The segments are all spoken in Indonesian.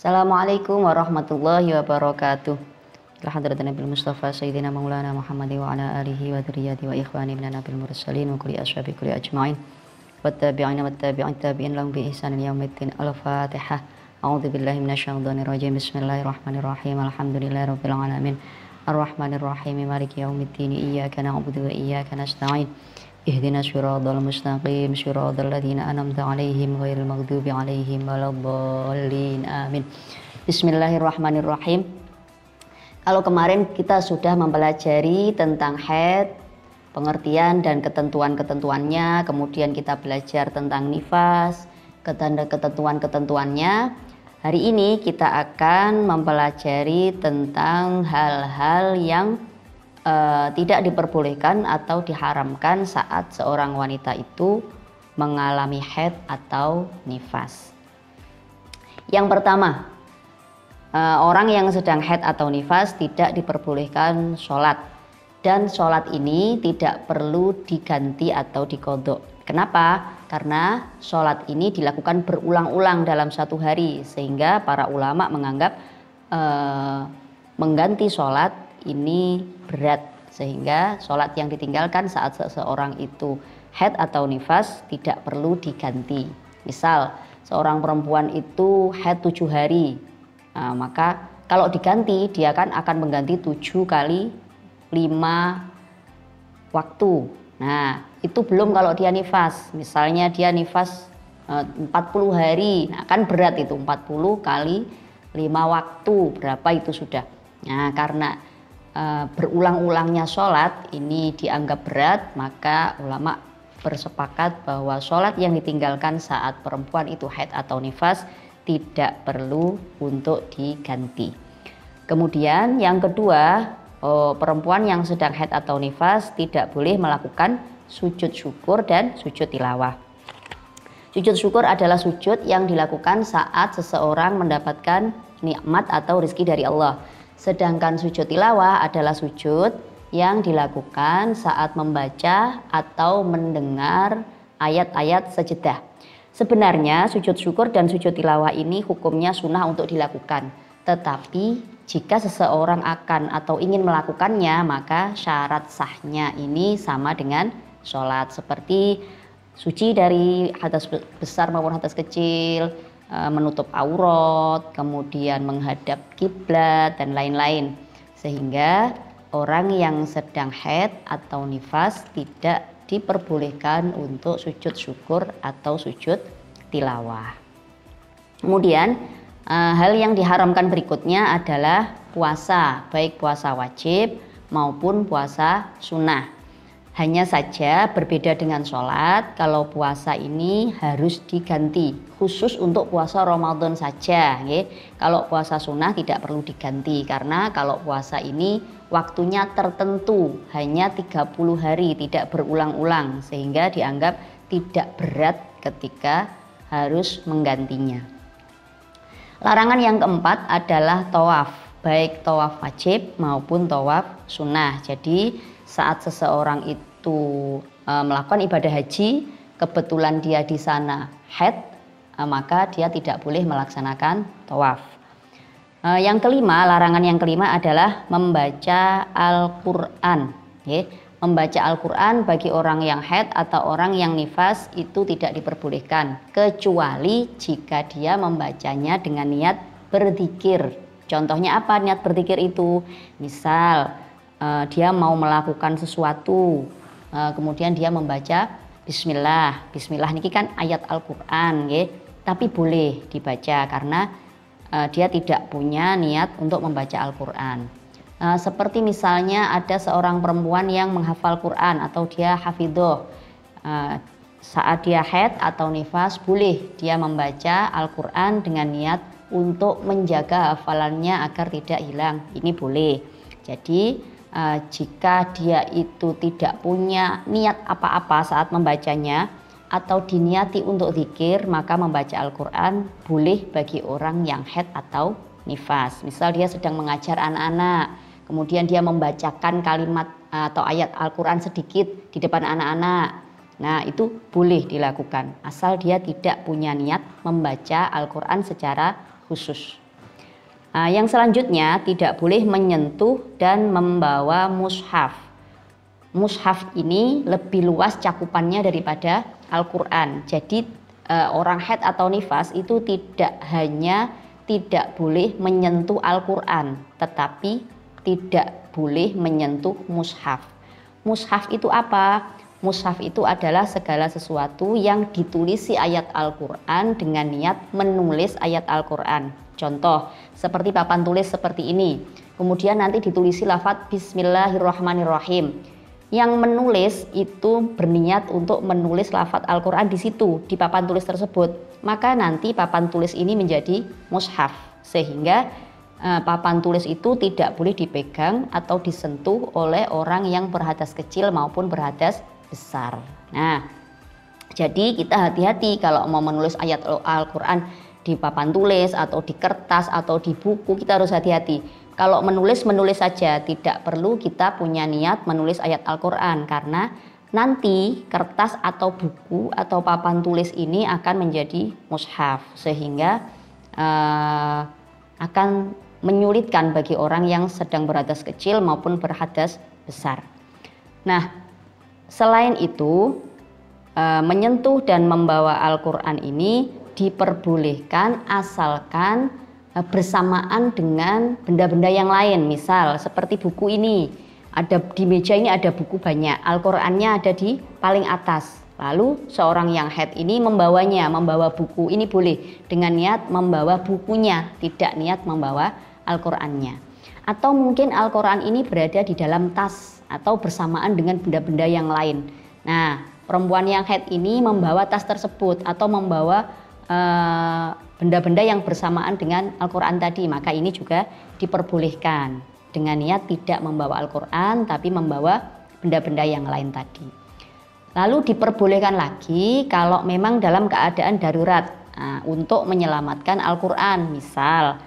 Assalamualaikum warahmatullahi wabarakatuh. Hadratan Nabil Mustafa Sayyidina Maulana Muhammad wa ala alihi wa dzurriyyati wa ikhwani min nabil mursalin wa kulli ashabi kulli ajma'in wa tabi'ina wa tabi'in tabi'in lahum bi ihsanin yaumiddin. Al-Fatihah. A'udzu billahi minasyaitonir rajim. Bismillahirrahmanirrahim. Alhamdulillahi rabbil alamin. Ar-Rahmanir Rahim. Maliki yaumiddin. Iyyaka na'budu wa iyyaka nasta'in. Ihdinas siratal mustaqim, siratal ladzina an'amta 'alaihim ghairil maghdubi 'alaihim waladdallin. Amin. Bismillahirrahmanirrahim. Kalau kemarin kita sudah mempelajari tentang haid, pengertian dan ketentuan-ketentuannya, kemudian kita belajar tentang nifas, ketentuan-ketentuannya. Hari ini kita akan mempelajari tentang hal-hal yang tidak diperbolehkan atau diharamkan saat seorang wanita itu mengalami haid atau nifas. Yang pertama, orang yang sedang haid atau nifas tidak diperbolehkan sholat, dan sholat ini tidak perlu diganti atau diqodho. Kenapa? Karena sholat ini dilakukan berulang-ulang dalam satu hari, sehingga para ulama menganggap mengganti sholat ini berat, sehingga sholat yang ditinggalkan saat seseorang itu haid atau nifas tidak perlu diganti. Misal seorang perempuan itu haid 7 hari, maka kalau diganti dia akan mengganti 7 kali 5 waktu. Nah, itu belum kalau dia nifas. Misalnya dia nifas 40 hari, nah kan berat itu, 40 kali 5 waktu, berapa itu sudah. Nah, karena berulang-ulangnya sholat ini dianggap berat, maka ulama bersepakat bahwa sholat yang ditinggalkan saat perempuan itu haid atau nifas tidak perlu untuk diganti. Kemudian yang kedua, perempuan yang sedang haid atau nifas tidak boleh melakukan sujud syukur dan sujud tilawah. Sujud syukur adalah sujud yang dilakukan saat seseorang mendapatkan nikmat atau rezeki dari Allah. Sedangkan sujud tilawah adalah sujud yang dilakukan saat membaca atau mendengar ayat-ayat sajadah. Sebenarnya sujud syukur dan sujud tilawah ini hukumnya sunnah untuk dilakukan. Tetapi jika seseorang akan atau ingin melakukannya, maka syarat sahnya ini sama dengan sholat, seperti suci dari hadas besar maupun hadas kecil, menutup aurat, kemudian menghadap kiblat dan lain-lain. Sehingga orang yang sedang haid atau nifas tidak diperbolehkan untuk sujud syukur atau sujud tilawah. Kemudian hal yang diharamkan berikutnya adalah puasa, baik puasa wajib maupun puasa sunnah. Hanya saja berbeda dengan sholat, kalau puasa ini harus diganti, khusus untuk puasa Ramadan saja. Kalau puasa sunnah tidak perlu diganti, karena kalau puasa ini waktunya tertentu, hanya 30 hari, tidak berulang-ulang, sehingga dianggap tidak berat ketika harus menggantinya. Larangan yang keempat adalah tawaf, baik tawaf wajib maupun tawaf sunnah. Jadi saat seseorang itu melakukan ibadah haji, kebetulan dia di sana haid, maka dia tidak boleh melaksanakan tawaf. Yang kelima, larangan yang kelima adalah membaca Al-Quran. Membaca Al-Quran bagi orang yang haid atau orang yang nifas itu tidak diperbolehkan, kecuali jika dia membacanya dengan niat berzikir. Contohnya apa niat berzikir itu? Misal dia mau melakukan sesuatu, kemudian dia membaca Bismillah. Bismillah ini kan ayat Al-Quran, tapi boleh dibaca karena dia tidak punya niat untuk membaca Al-Quran. Seperti misalnya ada seorang perempuan yang menghafal Quran atau dia hafidhoh, saat dia haid atau nifas boleh dia membaca Al-Quran dengan niat untuk menjaga hafalannya agar tidak hilang. Ini boleh. Jadi jika dia itu tidak punya niat apa-apa saat membacanya atau diniati untuk zikir, maka membaca Al-Quran boleh bagi orang yang haid atau nifas. Misal dia sedang mengajar anak-anak, kemudian dia membacakan kalimat atau ayat Al-Quran sedikit di depan anak-anak. Nah, itu boleh dilakukan asal dia tidak punya niat membaca Al-Quran secara khusus. Yang selanjutnya, tidak boleh menyentuh dan membawa mushaf. Mushaf ini lebih luas cakupannya daripada Al-Quran. Jadi orang haid atau nifas itu tidak hanya tidak boleh menyentuh Al-Quran, tetapi tidak boleh menyentuh mushaf. Mushaf itu apa? Mushaf itu adalah segala sesuatu yang ditulisi ayat Al-Quran dengan niat menulis ayat Al-Quran. Contoh, seperti papan tulis seperti ini. Kemudian nanti ditulisi lafaz Bismillahirrahmanirrahim. Yang menulis itu berniat untuk menulis lafaz Al-Quran di situ, di papan tulis tersebut. Maka nanti papan tulis ini menjadi mushaf. Sehingga papan tulis itu tidak boleh dipegang atau disentuh oleh orang yang berhadas kecil maupun berhadas besar. Nah, jadi kita hati-hati kalau mau menulis ayat Al-Quran di papan tulis atau di kertas atau di buku, kita harus hati-hati. Kalau menulis saja, tidak perlu kita punya niat menulis ayat Al-Quran, karena nanti kertas atau buku atau papan tulis ini akan menjadi mushaf, sehingga akan menyulitkan bagi orang yang sedang berhadas kecil maupun berhadas besar. Nah, selain itu, menyentuh dan membawa Al-Quran ini diperbolehkan asalkan bersamaan dengan benda-benda yang lain. Misal seperti buku ini, ada di meja ini ada buku banyak, Al-Qurannya ada di paling atas. Lalu seorang yang haid ini membawa buku ini boleh dengan niat membawa bukunya, tidak niat membawa Al-Qurannya. Atau mungkin Al-Quran ini berada di dalam tas atau bersamaan dengan benda-benda yang lain. Nah, perempuan yang haid ini membawa tas tersebut atau membawa benda-benda yang bersamaan dengan Al-Quran tadi, maka ini juga diperbolehkan dengan niat tidak membawa Al-Quran tapi membawa benda-benda yang lain tadi. Lalu diperbolehkan lagi kalau memang dalam keadaan darurat untuk menyelamatkan Al-Quran. Misal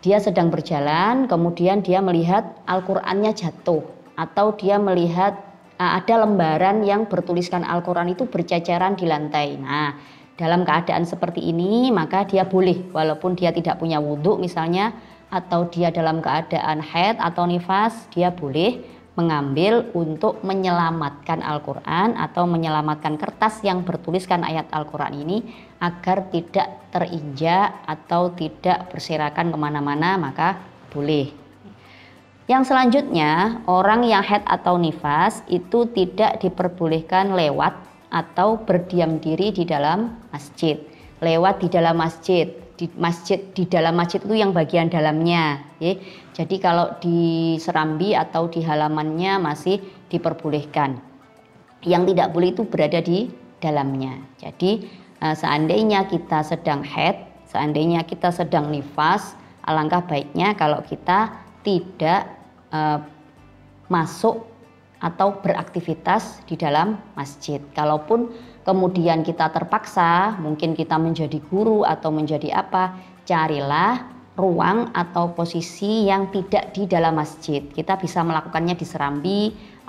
dia sedang berjalan, kemudian dia melihat Al-Qurannya jatuh, atau dia melihat ada lembaran yang bertuliskan Al-Quran itu berceceran di lantai. Nah, dalam keadaan seperti ini maka dia boleh, walaupun dia tidak punya wudhu misalnya, atau dia dalam keadaan haid atau nifas, dia boleh mengambil untuk menyelamatkan Al-Quran atau menyelamatkan kertas yang bertuliskan ayat Al-Quran ini agar tidak terinjak atau tidak berserakan kemana-mana, maka boleh. Yang selanjutnya, orang yang haid atau nifas itu tidak diperbolehkan lewat atau berdiam diri di dalam masjid. Lewat di dalam masjid, di dalam masjid itu yang bagian dalamnya, ya. Jadi kalau di serambi atau di halamannya masih diperbolehkan. Yang tidak boleh itu berada di dalamnya. Jadi seandainya kita sedang haid, seandainya kita sedang nifas, alangkah baiknya kalau kita tidak masuk atau beraktivitas di dalam masjid. Kalaupun kemudian kita terpaksa, mungkin kita menjadi guru atau menjadi apa, carilah ruang atau posisi yang tidak di dalam masjid. Kita bisa melakukannya di serambi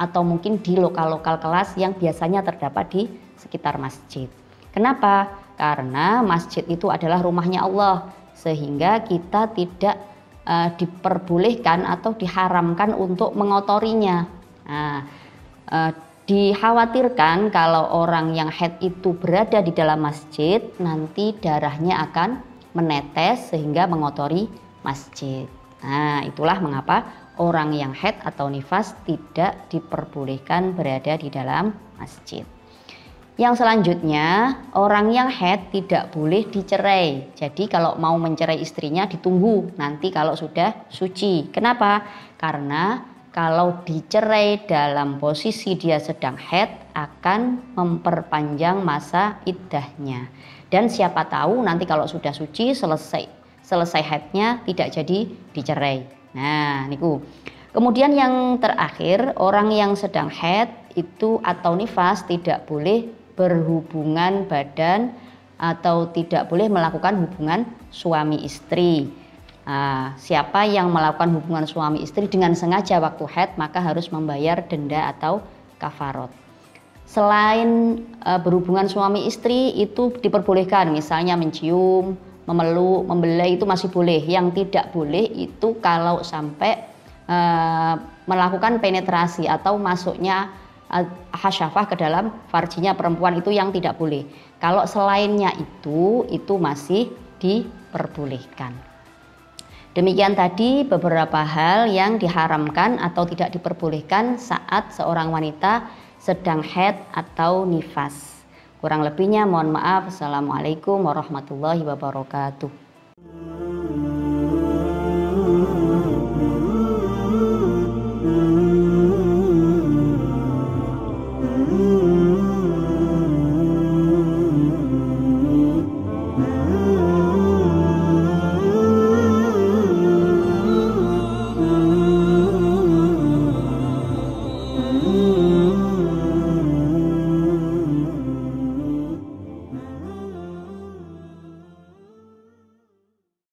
atau mungkin di lokal-lokal kelas yang biasanya terdapat di sekitar masjid. Kenapa? Karena masjid itu adalah rumahnya Allah, sehingga kita tidak diperbolehkan atau diharamkan untuk mengotorinya. Nah, dikhawatirkan kalau orang yang haid itu berada di dalam masjid, nanti darahnya akan menetes sehingga mengotori masjid. Nah, itulah mengapa orang yang haid atau nifas tidak diperbolehkan berada di dalam masjid. Yang selanjutnya, orang yang haid tidak boleh dicerai. Jadi kalau mau mencerai istrinya ditunggu nanti kalau sudah suci. Kenapa? Karena kalau dicerai dalam posisi dia sedang haid akan memperpanjang masa iddahnya. Dan siapa tahu nanti kalau sudah suci selesai haidnya tidak jadi dicerai. Nah, niku. Kemudian yang terakhir, orang yang sedang haid itu atau nifas tidak boleh berhubungan badan atau tidak boleh melakukan hubungan suami istri. Siapa yang melakukan hubungan suami istri dengan sengaja waktu haid maka harus membayar denda atau kafarot. Selain berhubungan suami istri itu diperbolehkan, misalnya mencium, memeluk, membelai itu masih boleh. Yang tidak boleh itu kalau sampai melakukan penetrasi atau masuknya hasyafah ke dalam farjinya perempuan, itu yang tidak boleh. Kalau selainnya itu masih diperbolehkan. Demikian tadi beberapa hal yang diharamkan atau tidak diperbolehkan saat seorang wanita sedang haid atau nifas. Kurang lebihnya mohon maaf. Assalamualaikum warahmatullahi wabarakatuh. Mm-hmm.